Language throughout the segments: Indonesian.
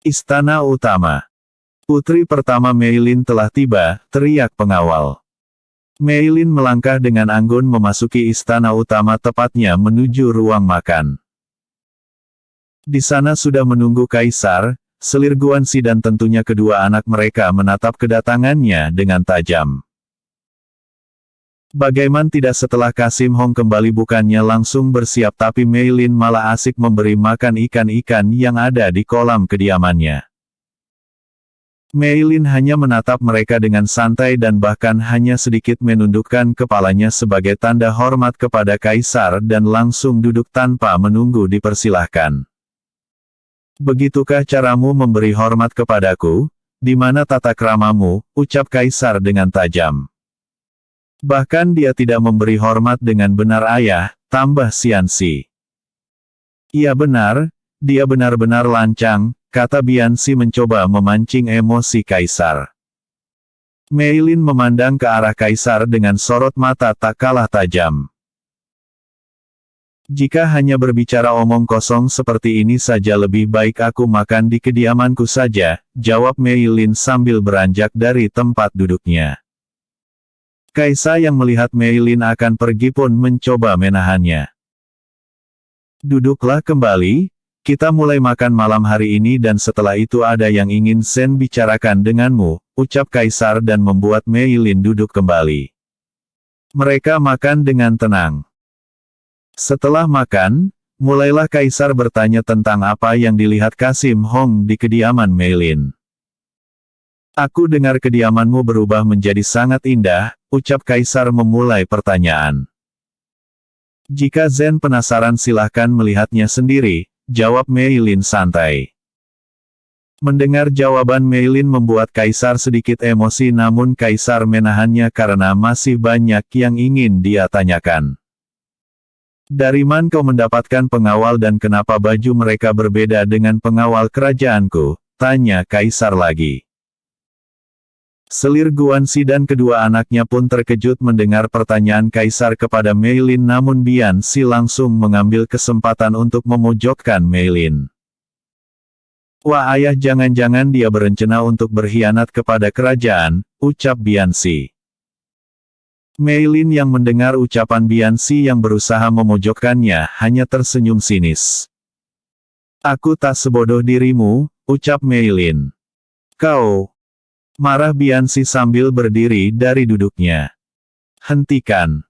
Istana Utama. Putri pertama Meilin telah tiba, teriak pengawal. Meilin melangkah dengan anggun memasuki istana utama, tepatnya menuju ruang makan. Di sana sudah menunggu Kaisar, selir Guanxi dan tentunya kedua anak mereka menatap kedatangannya dengan tajam. Bagaimana tidak setelah Kasim Hong kembali bukannya langsung bersiap, tapi Meilin malah asik memberi makan ikan-ikan yang ada di kolam kediamannya. Meilin hanya menatap mereka dengan santai dan bahkan hanya sedikit menundukkan kepalanya sebagai tanda hormat kepada Kaisar dan langsung duduk tanpa menunggu dipersilahkan. Begitukah caramu memberi hormat kepadaku? Di mana tata kramamu? Ucap Kaisar dengan tajam. Bahkan dia tidak memberi hormat dengan benar, ayah, tambah Xianxi. Iya benar, dia benar-benar lancang, kata Bianxi mencoba memancing emosi Kaisar. Meilin memandang ke arah Kaisar dengan sorot mata tak kalah tajam. Jika hanya berbicara omong kosong seperti ini saja, lebih baik aku makan di kediamanku saja, jawab Meilin sambil beranjak dari tempat duduknya. Kaisar yang melihat Meilin akan pergi pun mencoba menahannya. Duduklah kembali, kita mulai makan malam hari ini dan setelah itu ada yang ingin Sen bicarakan denganmu, ucap Kaisar dan membuat Meilin duduk kembali. Mereka makan dengan tenang. Setelah makan, mulailah Kaisar bertanya tentang apa yang dilihat Kasim Hong di kediaman Meilin. Aku dengar kediamanmu berubah menjadi sangat indah, ucap Kaisar memulai pertanyaan. Jika Zen penasaran silahkan melihatnya sendiri, jawab Meilin santai. Mendengar jawaban Meilin membuat Kaisar sedikit emosi, namun Kaisar menahannya karena masih banyak yang ingin dia tanyakan. Dari mana kau mendapatkan pengawal dan kenapa baju mereka berbeda dengan pengawal kerajaanku? Tanya Kaisar lagi. Selir Guanxi dan kedua anaknya pun terkejut mendengar pertanyaan Kaisar kepada Meilin, namun Bianxi langsung mengambil kesempatan untuk memojokkan Meilin. Wah ayah, jangan-jangan dia berencana untuk berkhianat kepada kerajaan, ucap Bianxi. Meilin yang mendengar ucapan Bianxi yang berusaha memojokkannya, hanya tersenyum sinis. Aku tak sebodoh dirimu, ucap Meilin. Kau, marah Bianxi sambil berdiri dari duduknya. Hentikan.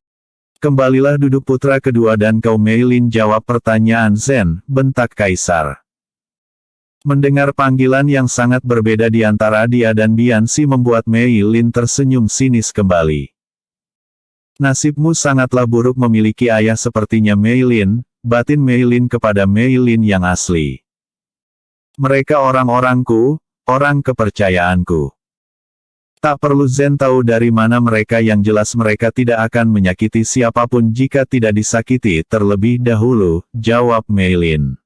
Kembalilah duduk putra kedua dan kau. Meilin jawab pertanyaan Zen, bentak Kaisar. Mendengar panggilan yang sangat berbeda di antara dia dan Bianxi membuat Meilin tersenyum sinis kembali. Nasibmu sangatlah buruk memiliki ayah sepertinya Meilin, batin Meilin kepada Meilin yang asli. Mereka orang-orangku, orang kepercayaanku. Tak perlu Zen tahu dari mana mereka, yang jelas mereka tidak akan menyakiti siapapun jika tidak disakiti terlebih dahulu, jawab Meilin.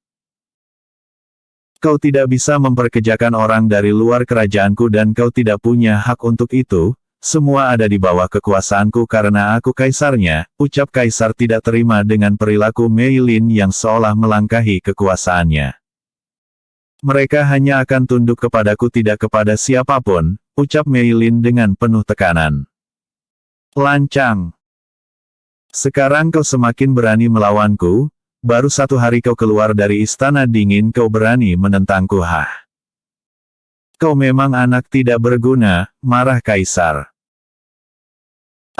Kau tidak bisa memperkejakan orang dari luar kerajaanku dan kau tidak punya hak untuk itu. Semua ada di bawah kekuasaanku karena aku kaisarnya, ucap Kaisar tidak terima dengan perilaku Meilin yang seolah melangkahi kekuasaannya. Mereka hanya akan tunduk kepadaku, tidak kepada siapapun, ucap Meilin dengan penuh tekanan. Lancang. Sekarang kau semakin berani melawanku, baru 1 hari kau keluar dari istana dingin kau berani menentangku. Kau memang anak tidak berguna, marah Kaisar.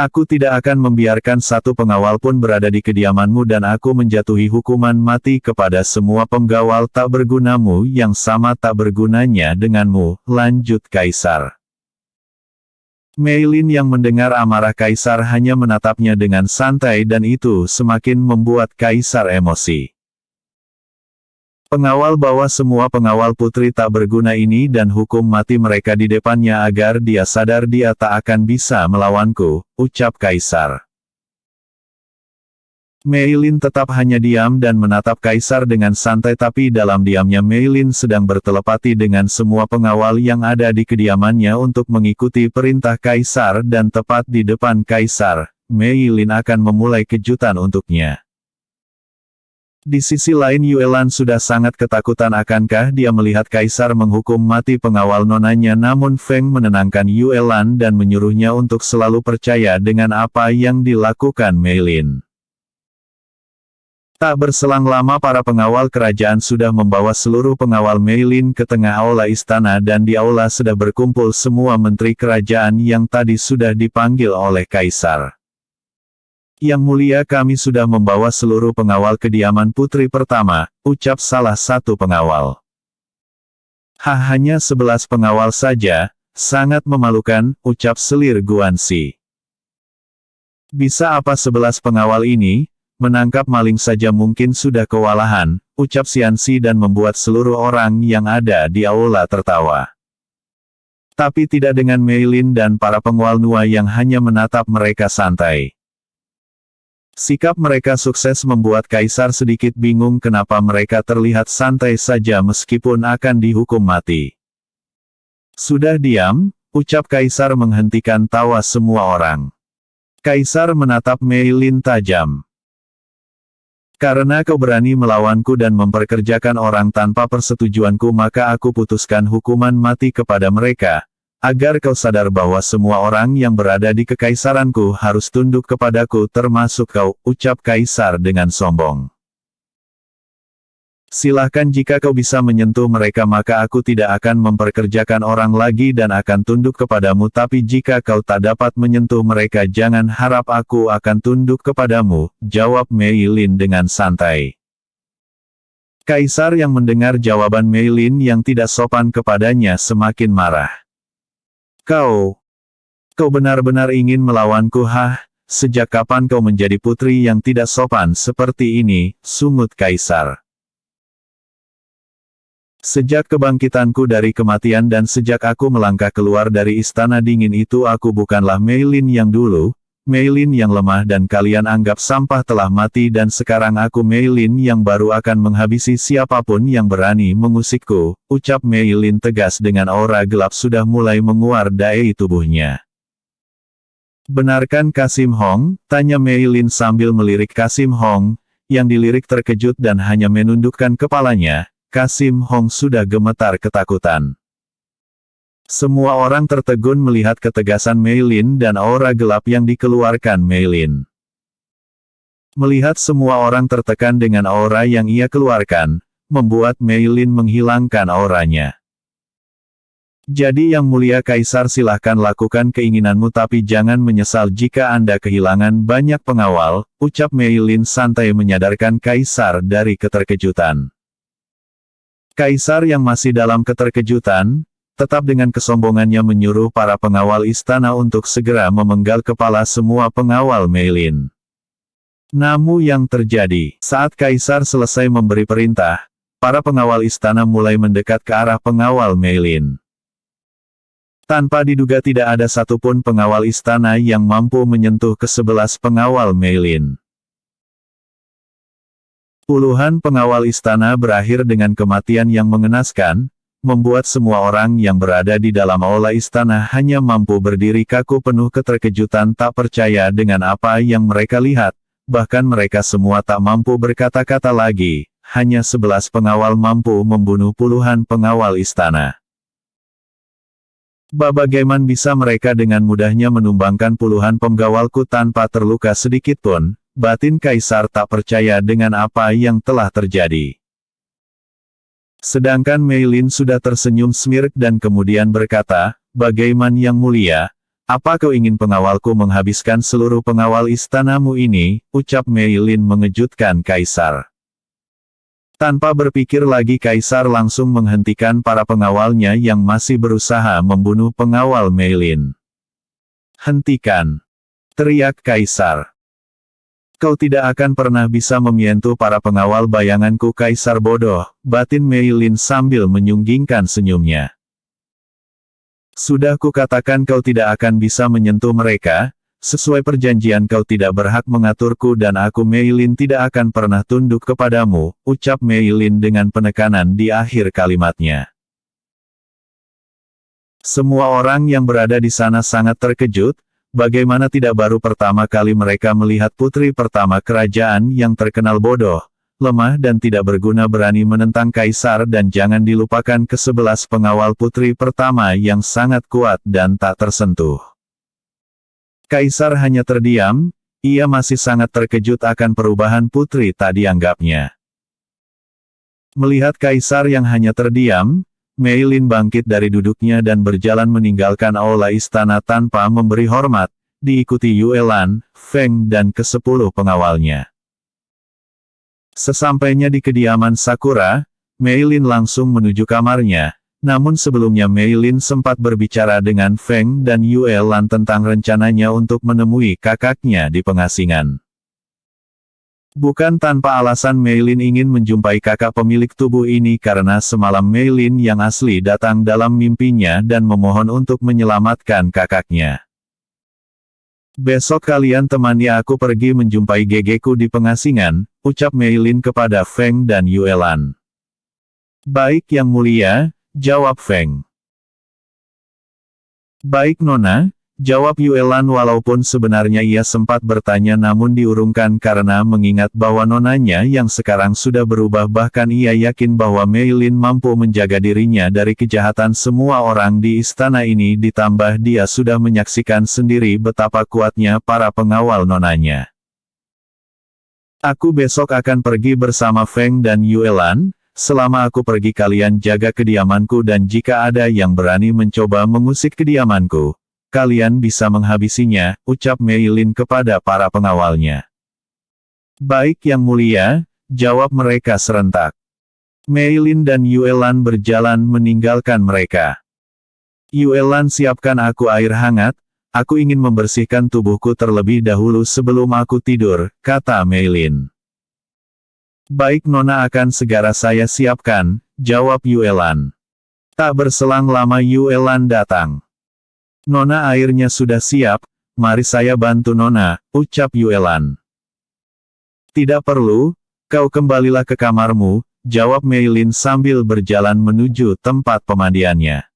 Aku tidak akan membiarkan satu pengawal pun berada di kediamanmu dan aku menjatuhi hukuman mati kepada semua pengawal tak bergunamu yang sama tak bergunanya denganmu, lanjut Kaisar. Meilin yang mendengar amarah Kaisar hanya menatapnya dengan santai dan itu semakin membuat Kaisar emosi. Pengawal bawa semua pengawal putri tak berguna ini dan hukum mati mereka di depannya agar dia sadar dia tak akan bisa melawanku, ucap Kaisar. Meilin tetap hanya diam dan menatap Kaisar dengan santai, tapi dalam diamnya Meilin sedang bertelepati dengan semua pengawal yang ada di kediamannya untuk mengikuti perintah Kaisar dan tepat di depan Kaisar, Meilin akan memulai kejutan untuknya. Di sisi lain Yuelan sudah sangat ketakutan akankah dia melihat Kaisar menghukum mati pengawal nonanya, namun Feng menenangkan Yuelan dan menyuruhnya untuk selalu percaya dengan apa yang dilakukan Mei Lin. Tak berselang lama para pengawal kerajaan sudah membawa seluruh pengawal Mei Lin ke tengah aula istana dan di aula sudah berkumpul semua menteri kerajaan yang tadi sudah dipanggil oleh Kaisar. Yang mulia, kami sudah membawa seluruh pengawal kediaman putri pertama, ucap salah satu pengawal. Hanya 11 pengawal saja, sangat memalukan, ucap selir Guanxi. Bisa apa 11 pengawal ini? Menangkap maling saja mungkin sudah kewalahan, ucap Xianxi dan membuat seluruh orang yang ada di aula tertawa. Tapi tidak dengan Mei Lin dan para pengawal Nua yang hanya menatap mereka santai. Sikap mereka sukses membuat Kaisar sedikit bingung kenapa mereka terlihat santai saja meskipun akan dihukum mati. Sudah diam, ucap Kaisar menghentikan tawa semua orang. Kaisar menatap Mei Lin tajam. Karena kau berani melawanku dan memperkerjakan orang tanpa persetujuanku, maka aku putuskan hukuman mati kepada mereka, agar kau sadar bahwa semua orang yang berada di kekaisaranku harus tunduk kepadaku termasuk kau, ucap Kaisar dengan sombong. Silahkan, jika kau bisa menyentuh mereka maka aku tidak akan memperkerjakan orang lagi dan akan tunduk kepadamu, tapi jika kau tak dapat menyentuh mereka jangan harap aku akan tunduk kepadamu, jawab Mei Lin dengan santai. Kaisar yang mendengar jawaban Mei Lin yang tidak sopan kepadanya semakin marah. Kau benar-benar ingin melawanku? Sejak kapan kau menjadi putri yang tidak sopan seperti ini, sungut Kaisar. Sejak kebangkitanku dari kematian dan sejak aku melangkah keluar dari istana dingin itu, aku bukanlah Mei Lin yang dulu, Mei Lin yang lemah dan kalian anggap sampah telah mati, dan sekarang aku Mei Lin yang baru akan menghabisi siapapun yang berani mengusikku, ucap Mei Lin tegas dengan aura gelap sudah mulai menguar dari tubuhnya. Benarkan Kasim Hong? Tanya Mei Lin sambil melirik Kasim Hong, yang dilirik terkejut dan hanya menundukkan kepalanya. Kasim Hong sudah gemetar ketakutan. Semua orang tertegun melihat ketegasan Mei Lin dan aura gelap yang dikeluarkan Mei Lin. Melihat semua orang tertekan dengan aura yang ia keluarkan, membuat Mei Lin menghilangkan auranya. Jadi yang mulia Kaisar, silahkan lakukan keinginanmu tapi jangan menyesal jika Anda kehilangan banyak pengawal, ucap Mei Lin santai menyadarkan Kaisar dari keterkejutan. Kaisar yang masih dalam keterkejutan, tetap dengan kesombongannya menyuruh para pengawal istana untuk segera memenggal kepala semua pengawal Mei Lin. Namun yang terjadi, saat Kaisar selesai memberi perintah, para pengawal istana mulai mendekat ke arah pengawal Mei Lin. Tanpa diduga tidak ada satupun pengawal istana yang mampu menyentuh ke-11 pengawal Mei Lin. Puluhan pengawal istana berakhir dengan kematian yang mengenaskan, membuat semua orang yang berada di dalam aula istana hanya mampu berdiri kaku penuh keterkejutan tak percaya dengan apa yang mereka lihat, bahkan mereka semua tak mampu berkata-kata lagi, hanya 11 pengawal mampu membunuh puluhan pengawal istana. Bagaimana bisa mereka dengan mudahnya menumbangkan puluhan pengawalku tanpa terluka sedikitpun? Batin Kaisar tak percaya dengan apa yang telah terjadi. Sedangkan Mei Lin sudah tersenyum smirk dan kemudian berkata, bagaimana yang mulia? Apa kau ingin pengawalku menghabiskan seluruh pengawal istanamu ini? Ucap Mei Lin mengejutkan Kaisar. Tanpa berpikir lagi Kaisar langsung menghentikan para pengawalnya yang masih berusaha membunuh pengawal Mei Lin. Hentikan! Teriak Kaisar. Kau tidak akan pernah bisa menyentuh para pengawal bayanganku Kaisar bodoh, batin Mei Lin sambil menyunggingkan senyumnya. Sudah kukatakan kau tidak akan bisa menyentuh mereka, sesuai perjanjian kau tidak berhak mengaturku dan aku Mei Lin tidak akan pernah tunduk kepadamu, ucap Mei Lin dengan penekanan di akhir kalimatnya. Semua orang yang berada di sana sangat terkejut. Bagaimana tidak baru pertama kali mereka melihat putri pertama kerajaan yang terkenal bodoh, lemah dan tidak berguna berani menentang kaisar dan jangan dilupakan ke-11 pengawal putri pertama yang sangat kuat dan tak tersentuh. Kaisar hanya terdiam, ia masih sangat terkejut akan perubahan putri tak dianggapnya. Melihat kaisar yang hanya terdiam, Mei Lin bangkit dari duduknya dan berjalan meninggalkan aula istana tanpa memberi hormat, diikuti Yue Lan, Feng dan ke-10 pengawalnya. Sesampainya di kediaman Sakura, Mei Lin langsung menuju kamarnya, namun sebelumnya Mei Lin sempat berbicara dengan Feng dan Yue Lan tentang rencananya untuk menemui kakaknya di pengasingan. Bukan tanpa alasan Mei Lin ingin menjumpai kakak pemilik tubuh ini karena semalam Mei Lin yang asli datang dalam mimpinya dan memohon untuk menyelamatkan kakaknya. "Besok kalian temani aku pergi menjumpai gegeku di pengasingan," ucap Mei Lin kepada Feng dan Yue Lan. "Baik yang mulia," jawab Feng. "Baik Nona," jawab Yue Lan walaupun sebenarnya ia sempat bertanya namun diurungkan karena mengingat bahwa nonanya yang sekarang sudah berubah bahkan ia yakin bahwa Mei Lin mampu menjaga dirinya dari kejahatan semua orang di istana ini ditambah dia sudah menyaksikan sendiri betapa kuatnya para pengawal nonanya. "Aku besok akan pergi bersama Feng dan Yue Lan. Selama aku pergi kalian jaga kediamanku dan jika ada yang berani mencoba mengusik kediamanku, kalian bisa menghabisinya," ucap Mei Lin kepada para pengawalnya. "Baik yang mulia," jawab mereka serentak. Mei Lin dan Yue Lan berjalan meninggalkan mereka. "Yue Lan siapkan aku air hangat, aku ingin membersihkan tubuhku terlebih dahulu sebelum aku tidur," kata Mei Lin. "Baik Nona akan segera saya siapkan," jawab Yue Lan. Tak berselang lama Yue Lan datang. "Nona airnya sudah siap, mari saya bantu Nona," ucap Yue Lan. "Tidak perlu, kau kembalilah ke kamarmu," jawab Mei Lin sambil berjalan menuju tempat pemandiannya.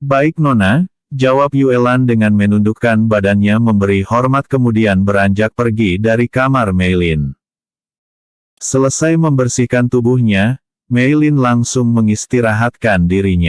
"Baik Nona," jawab Yue Lan dengan menundukkan badannya memberi hormat kemudian beranjak pergi dari kamar Mei Lin. Selesai membersihkan tubuhnya, Mei Lin langsung mengistirahatkan dirinya.